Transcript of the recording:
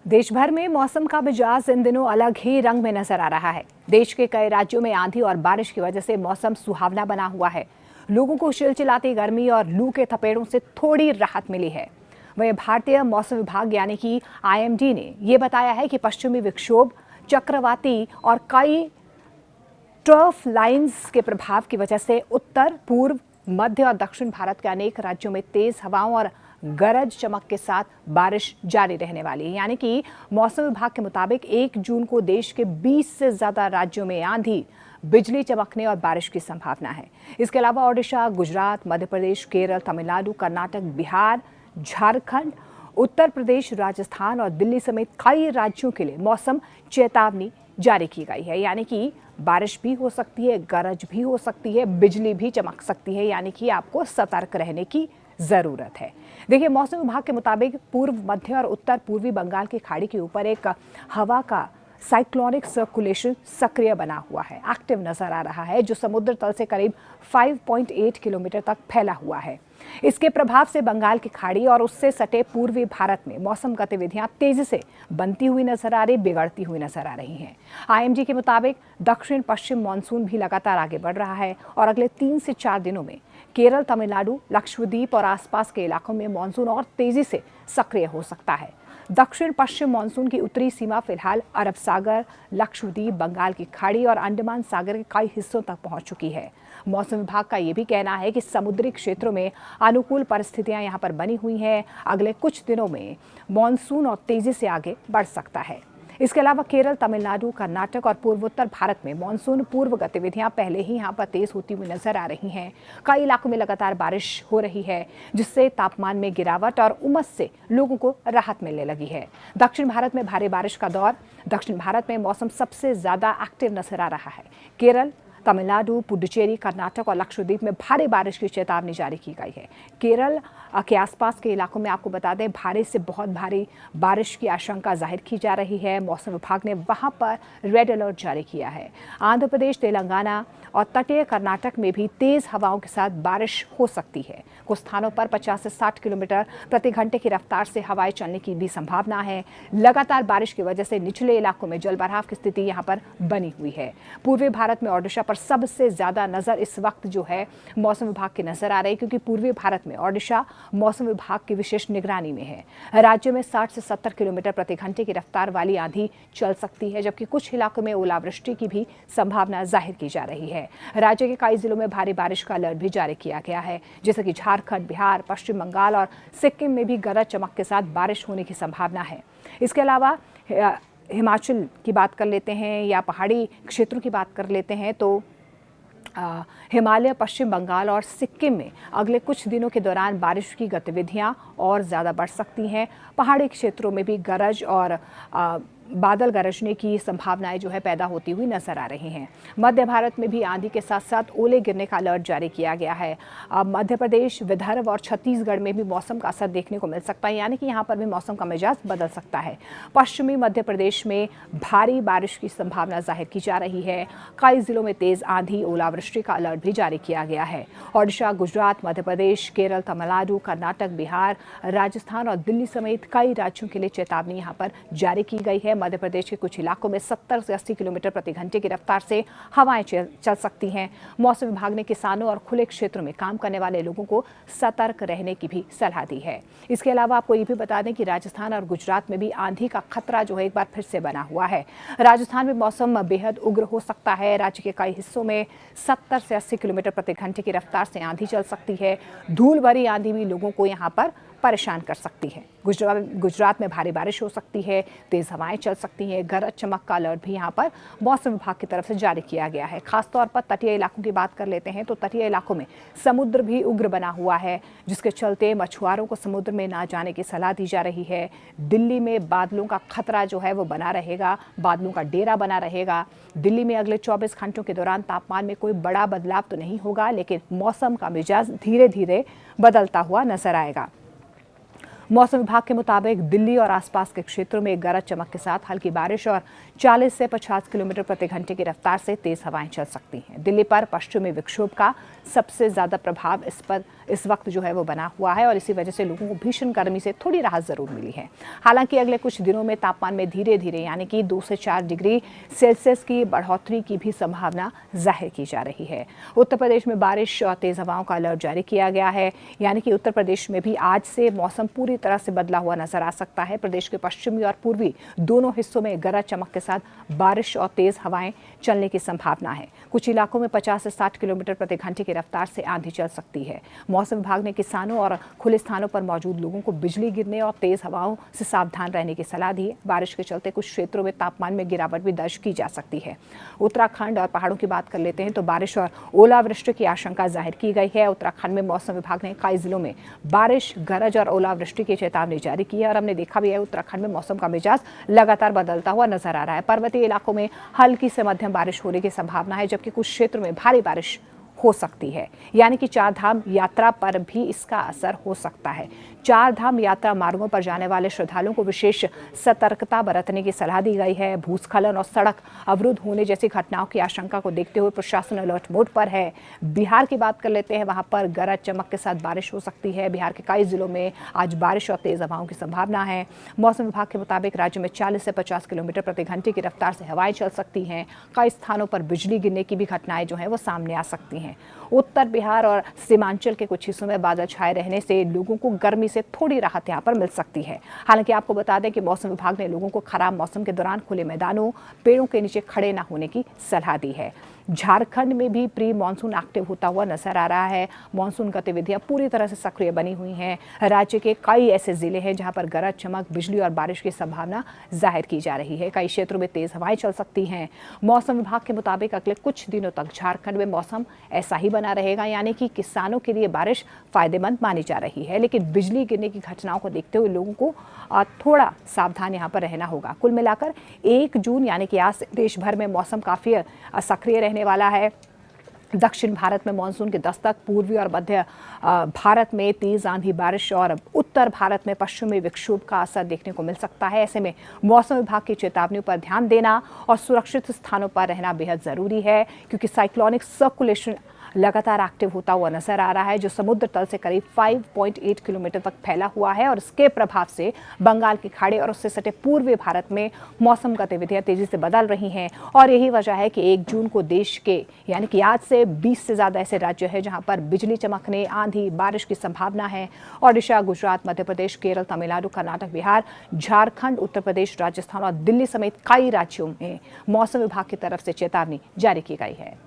देश भर में मौसम का मिजाज इन दिनों अलग ही रंग में नजर आ रहा है। देश के कई राज्यों में आंधी और बारिश की वजह से मौसम सुहावना बना हुआ है। लोगों को चिलचिलाती गर्मी और लू के थपेड़ों से थोड़ी राहत मिली है। वहीं भारतीय मौसम विभाग यानी कि आईएमडी ने ये बताया है कि पश्चिमी विक्षोभ, चक्रवाती और कई ट्रफ लाइंस के प्रभाव की वजह से उत्तर, पूर्व, मध्य और दक्षिण भारत के अनेक राज्यों में तेज हवाओं और गरज चमक के साथ बारिश जारी रहने वाली है। यानी कि मौसम विभाग के मुताबिक 1 जून को देश के 20 से ज्यादा राज्यों में आंधी, बिजली चमकने और बारिश की संभावना है। इसके अलावा ओडिशा, गुजरात, मध्य प्रदेश, केरल, तमिलनाडु, कर्नाटक, बिहार, झारखंड, उत्तर प्रदेश, राजस्थान और दिल्ली समेत कई राज्यों के लिए मौसम चेतावनी जारी की गई है। यानी कि बारिश भी हो सकती है, गरज भी हो सकती है, बिजली भी चमक सकती है। यानी कि आपको सतर्क रहने की जरूरत है। देखिए, मौसम विभाग के मुताबिक पूर्व, मध्य और उत्तर पूर्वी बंगाल की खाड़ी के ऊपर एक हवा का साइक्लोनिक सर्कुलेशन सक्रिय बना हुआ है, एक्टिव नजर आ रहा है, जो समुद्र तल से करीब 5.8 किलोमीटर तक फैला हुआ है। इसके प्रभाव से बंगाल की खाड़ी और उससे सटे पूर्वी भारत में मौसम गतिविधियां तेजी से बनती हुई नजर आ रही, बिगड़ती हुई नजर आ रही हैं। आईएमडी के मुताबिक दक्षिण पश्चिम मानसून भी लगातार आगे बढ़ रहा है और अगले 3 से 4 दिनों में केरल, तमिलनाडु, लक्षद्वीप और आसपास के इलाकों में मानसून और तेजी से सक्रिय हो सकता है। दक्षिण पश्चिम मानसून की उत्तरी सीमा फिलहाल अरब सागर, लक्षद्वीप, बंगाल की खाड़ी और अंडमान सागर के कई हिस्सों तक पहुंच चुकी है। मौसम विभाग का यह भी कहना है कि समुद्री क्षेत्रों में अनुकूल परिस्थितियां यहां पर बनी हुई हैं। अगले कुछ दिनों में मानसून और तेजी से आगे बढ़ सकता है। इसके अलावा केरल, तमिलनाडु, कर्नाटक और पूर्वोत्तर भारत में मानसून पूर्व गतिविधियां पहले ही यहां पर तेज होती हुई नजर आ रही हैं। कई इलाकों में लगातार बारिश हो रही है, जिससे तापमान में गिरावट और उमस से लोगों को राहत मिलने लगी है। दक्षिण भारत में भारी बारिश का दौर। दक्षिण भारत में मौसम सबसे ज्यादा एक्टिव नजर आ रहा है। केरल, तमिलनाडु, पुडुचेरी, कर्नाटक और लक्षद्वीप में भारी बारिश की चेतावनी जारी की गई है। केरल के आसपास के इलाकों में आपको बता दें, भारी से बहुत भारी बारिश की आशंका जाहिर की जा रही है। मौसम विभाग ने वहां पर रेड अलर्ट जारी किया है। आंध्र प्रदेश, तेलंगाना और तटीय कर्नाटक में भी तेज हवाओं के साथ बारिश हो सकती है। कुछ स्थानों पर 50 से 60 किलोमीटर प्रति घंटे की रफ्तार से हवाएं चलने की भी संभावना है। लगातार बारिश की वजह से निचले इलाकों में जलभराव की स्थिति यहां पर बनी हुई है। पूर्वी भारत में ओडिशा पर सबसे ज्यादा नजर इस वक्त जो है मौसम विभाग की नजर आ रही है, क्योंकि पूर्वी भारत में ओडिशा मौसम विभाग की विशेष निगरानी में है। राज्य में 60 से 70 किलोमीटर प्रति घंटे की रफ्तार वाली आंधी चल सकती है, जबकि कुछ इलाकों में ओलावृष्टि की भी संभावना जाहिर की जा रही है। राज्य के कई जिलों में भारी बारिश का अलर्ट भी जारी किया गया है, जैसे कि झारखंड, बिहार, पश्चिम बंगाल और सिक्किम में भी गरज चमक के साथ बारिश होने की संभावना है। इसके अलावा हिमाचल की बात कर लेते हैं या पहाड़ी क्षेत्रों की बात कर लेते हैं तो हिमालय, पश्चिम बंगाल और सिक्किम में अगले कुछ दिनों के दौरान बारिश की गतिविधियां और ज़्यादा बढ़ सकती हैं। पहाड़ी क्षेत्रों में भी गरज और बादल गरजने की संभावनाएं जो है पैदा होती हुई नजर आ रही हैं। मध्य भारत में भी आंधी के साथ साथ ओले गिरने का अलर्ट जारी किया गया है। मध्य प्रदेश, विदर्भ और छत्तीसगढ़ में भी मौसम का असर देखने को मिल सकता है, यानी कि यहाँ पर भी मौसम का मिजाज बदल सकता है। पश्चिमी मध्य प्रदेश में भारी बारिश की संभावना जाहिर की जा रही है। कई जिलों में तेज आंधी, ओलावृष्टि का अलर्ट भी जारी किया गया है। ओडिशा, गुजरात, मध्य प्रदेश, केरल, तमिलनाडु, कर्नाटक, बिहार, राजस्थान और दिल्ली समेत कई राज्यों के लिए चेतावनी यहाँ पर जारी की गई है। मध्य प्रदेश के कुछ इलाकों में 70 से 80 किलोमीटर प्रति घंटे की रफ्तार से हवाएं चल सकती हैं। मौसम विभाग ने किसानों और खुले क्षेत्रों में काम करने वाले लोगों को सतर्क रहने की भी सलाह दी है। इसके अलावा आपको ये भी बता दें कि राजस्थान और गुजरात में भी आंधी का खतरा जो है एक बार फिर से बना हुआ है। राजस्थान में मौसम बेहद उग्र हो सकता है। राज्य के कई हिस्सों में 70 से 80 किलोमीटर प्रति घंटे की रफ्तार से आंधी चल सकती है। धूल भरी आंधी भी लोगों को यहाँ पर परेशान कर सकती है। गुजरात में भारी बारिश हो सकती है, तेज हवाएं चल सकती हैं। गरज चमक का अलर्ट भी यहाँ पर मौसम विभाग की तरफ से जारी किया गया है। खासतौर पर तटीय इलाकों की बात कर लेते हैं तो तटीय इलाकों में समुद्र भी उग्र बना हुआ है, जिसके चलते मछुआरों को समुद्र में ना जाने की सलाह दी जा रही है। दिल्ली में बादलों का खतरा जो है वो बना रहेगा, बादलों का डेरा बना रहेगा। दिल्ली में अगले 24 घंटों के दौरान तापमान में कोई बड़ा बदलाव तो नहीं होगा, लेकिन मौसम का मिजाज धीरे धीरे बदलता हुआ नजर आएगा। मौसम विभाग के मुताबिक दिल्ली और आसपास के क्षेत्रों में गरज चमक के साथ हल्की बारिश और 40 से 50 किलोमीटर प्रति घंटे की रफ्तार से तेज हवाएं चल सकती हैं। दिल्ली पर पश्चिमी विक्षोभ का सबसे ज्यादा प्रभाव इस वक्त जो है वो बना हुआ है और इसी वजह से लोगों को भीषण गर्मी से थोड़ी राहत जरूर मिली है। हालांकि अगले कुछ दिनों में तापमान में धीरे धीरे यानी कि 2 से 4 डिग्री सेल्सियस की बढ़ोतरी की भी संभावना जाहिर की जा रही है। उत्तर प्रदेश में बारिश और तेज हवाओं का अलर्ट जारी किया गया है, यानी कि उत्तर प्रदेश में भी आज से मौसम पूरी तरह से बदला हुआ नजर आ सकता है। प्रदेश के पश्चिमी और पूर्वी दोनों हिस्सों में गरज चमक के साथ बारिश और तेज हवाएं चलने की संभावना है। कुछ इलाकों में 50 से 60 किलोमीटर प्रति घंटे की रफ्तार से आंधी चल सकती है। मौसम विभाग ने किसानों और खुले स्थानों पर मौजूद लोगों को बिजली गिरने और तेज हवाओं से सावधान रहने की सलाह दी है। बारिश के चलते कुछ क्षेत्रों में तापमान में गिरावट भी दर्ज की जा सकती है। उत्तराखंड और पहाड़ों की बात कर लेते हैं तो बारिश और ओलावृष्टि की आशंका जाहिर की गई है। उत्तराखंड में मौसम विभाग ने कई जिलों में बारिश, गरज और ओलावृष्टि की चेतावनी जारी की है और हमने देखा भी है उत्तराखंड में मौसम का मिजाज लगातार बदलता हुआ नजर आ रहा है। पर्वतीय इलाकों में हल्की से मध्यम बारिश होने की संभावना है, जबकि कुछ क्षेत्रों में भारी बारिश हो सकती है, यानी कि चार धाम यात्रा पर भी इसका असर हो सकता है। चार धाम यात्रा मार्गों पर जाने वाले श्रद्धालुओं को विशेष सतर्कता बरतने की सलाह दी गई है। भूस्खलन और सड़क अवरुद्ध होने जैसी घटनाओं की आशंका को देखते हुए प्रशासन अलर्ट मोड पर है। बिहार की बात कर लेते हैं, वहां पर गरज चमक के साथ बारिश हो सकती है। बिहार के कई जिलों में आज बारिश और तेज हवाओं की संभावना है। मौसम विभाग के मुताबिक राज्य में 40 से 50 किलोमीटर प्रति घंटे की रफ्तार से हवाएं चल सकती हैं। कई स्थानों पर बिजली गिरने की भी घटनाएं जो है वो सामने आ सकती हैं। उत्तर बिहार और सीमांचल के कुछ हिस्सों में बादल छाए रहने से लोगों को गर्मी से थोड़ी राहत यहां पर मिल सकती है। हालांकि आपको बता दें कि मौसम विभाग ने लोगों को खराब मौसम के दौरान खुले मैदानों, पेड़ों के नीचे खड़े न होने की सलाह दी है। झारखंड में भी प्री मानसून एक्टिव होता हुआ नजर आ रहा है। मानसून गतिविधियां पूरी तरह से सक्रिय बनी हुई हैं। राज्य के कई ऐसे जिले हैं जहां पर गरज चमक, बिजली और बारिश की संभावना जाहिर की जा रही है। कई क्षेत्रों में तेज हवाएं चल सकती हैं। मौसम विभाग के मुताबिक अगले कुछ दिनों तक झारखंड में मौसम ऐसा ही बना रहेगा, यानी कि किसानों के लिए बारिश फायदेमंद मानी जा रही है। लेकिन बिजली गिरने की घटनाओं को देखते हुए लोगों को थोड़ा सावधान यहाँ पर रहना होगा। कुल मिलाकर 1 जून यानी कि आज से देश भर में मौसम काफी सक्रिय रहने वाला है। दक्षिण भारत में मानसून की दस्तक, पूर्वी और मध्य भारत में तेज आंधी बारिश और उत्तर भारत में पश्चिमी विक्षोभ का असर देखने को मिल सकता है। ऐसे में मौसम विभाग की चेतावनियों पर ध्यान देना और सुरक्षित स्थानों पर रहना बेहद जरूरी है, क्योंकि साइक्लोनिक सर्कुलेशन लगातार एक्टिव होता हुआ नजर आ रहा है, जो समुद्र तल से करीब 5.8 किलोमीटर तक फैला हुआ है और इसके प्रभाव से बंगाल की खाड़ी और उससे सटे पूर्वी भारत में मौसम गतिविधियां तेजी से बदल रही हैं। और यही वजह है कि 1 जून को देश के यानी कि आज से 20 से ज्यादा ऐसे राज्य हैं जहां पर बिजली चमकने, आंधी, बारिश की संभावना है। ओडिशा, गुजरात, मध्य प्रदेश, केरल, तमिलनाडु, कर्नाटक, बिहार, झारखंड, उत्तर प्रदेश, राजस्थान और दिल्ली समेत कई राज्यों में मौसम विभाग की तरफ से चेतावनी जारी की गई है।